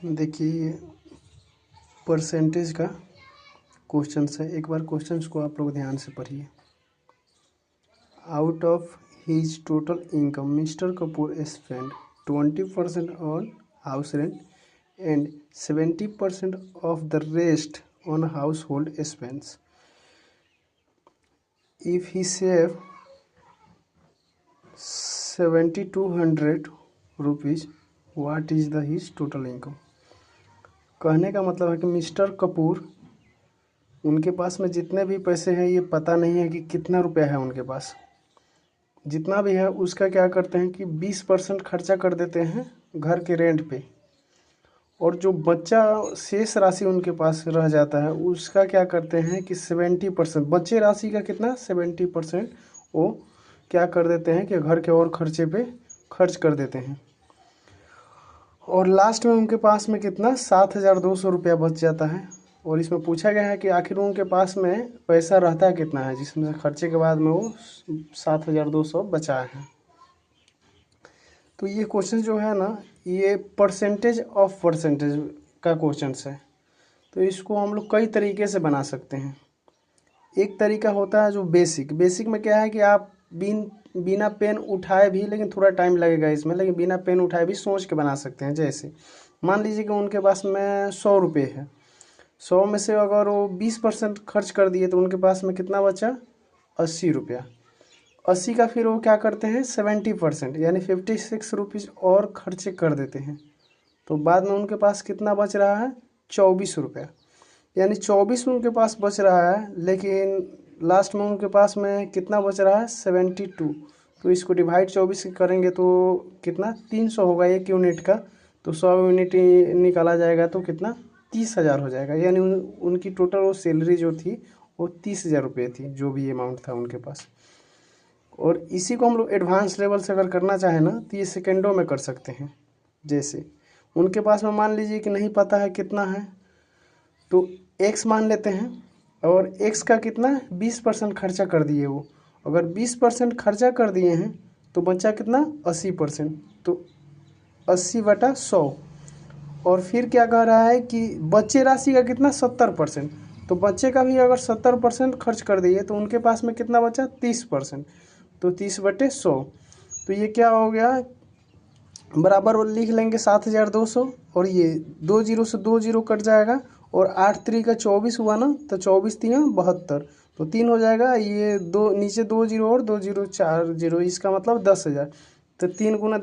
देखिए परसेंटेज का क्वेश्चन है। एक बार क्वेश्चन को आप लोग ध्यान से पढ़िए। Out of his total income mister Kapoor spend 20% on house rent and 70% of the rest on house hold expense. If he save 7200 rupees what is the his total income. कहने का मतलब है कि मिस्टर कपूर उनके पास में जितने भी पैसे हैं ये पता नहीं है कि कितना रुपया है उनके पास। जितना भी है उसका क्या करते हैं कि 20% खर्चा कर देते हैं घर के रेंट पे, और जो बच्चा शेष राशि उनके पास रह जाता है उसका क्या करते हैं कि 70% बचे राशि का कितना 70% वो क्या कर देते हैं कि घर के और खर्चे पे खर्च कर देते हैं। और लास्ट में उनके पास में कितना 7200 रुपया बच जाता है। और इसमें पूछा गया है कि आखिर उनके पास में पैसा रहता है कितना है, जिसमें खर्चे के बाद में वो 7200 बचा है। तो ये क्वेश्चन जो है ना ये परसेंटेज ऑफ परसेंटेज का क्वेश्चन है। तो इसको हम लोग कई तरीके से बना सकते हैं। एक तरीका होता है जो बेसिक में क्या है कि आप बिना पेन उठाए भी, लेकिन थोड़ा टाइम लगेगा इसमें, लेकिन बिना पेन उठाए भी सोच के बना सकते हैं। जैसे मान लीजिए कि उनके पास में 100 रुपये है, 100 में से अगर वो 20% खर्च कर दिए तो उनके पास में कितना बचा 80 रुपया। 80 का फिर वो क्या करते हैं 70% यानी 56 रुपीज़ और खर्चे कर देते हैं। तो बाद में उनके पास कितना बच रहा है 24 रुपया, यानी 24 उनके पास बच रहा है, लेकिन लास्ट में उनके पास में कितना बच रहा है 72। तो इसको डिवाइड 24 करेंगे तो कितना 300 होगा एक यूनिट का। तो 100 यूनिट निकाला जाएगा तो कितना 30,000 हो जाएगा। यानी उनकी टोटल वो सैलरी जो थी वो 30,000 रुपये थी, जो भी अमाउंट था उनके पास। और इसी को हम लोग एडवांस लेवल से अगर करना चाहें ना तो ये सेकेंडों में कर सकते हैं। जैसे उनके पास में मान लीजिए कि नहीं पता है कितना है, तो x मान लेते हैं, और x का कितना 20% खर्चा कर दिए वो। अगर 20% खर्चा कर दिए हैं तो बचा कितना 80%, तो 80/100। और फिर क्या कह रहा है कि बचे राशि का कितना 70%, तो बच्चे का भी अगर 70% खर्च कर दिए तो उनके पास में कितना बचा 30%, तो 30/100। तो ये क्या हो गया बराबर वो लिख लेंगे 7200, और ये 2 जीरो से 2 जीरो कट जाएगा, और 8 3 का 24 हुआ ना, तो 24 3 72, तो 3 हो जाएगा। ये दो नीचे 2 जीरो और 2 जीरो 4 जीरो, इसका मतलब 10,000। तो 3 गुना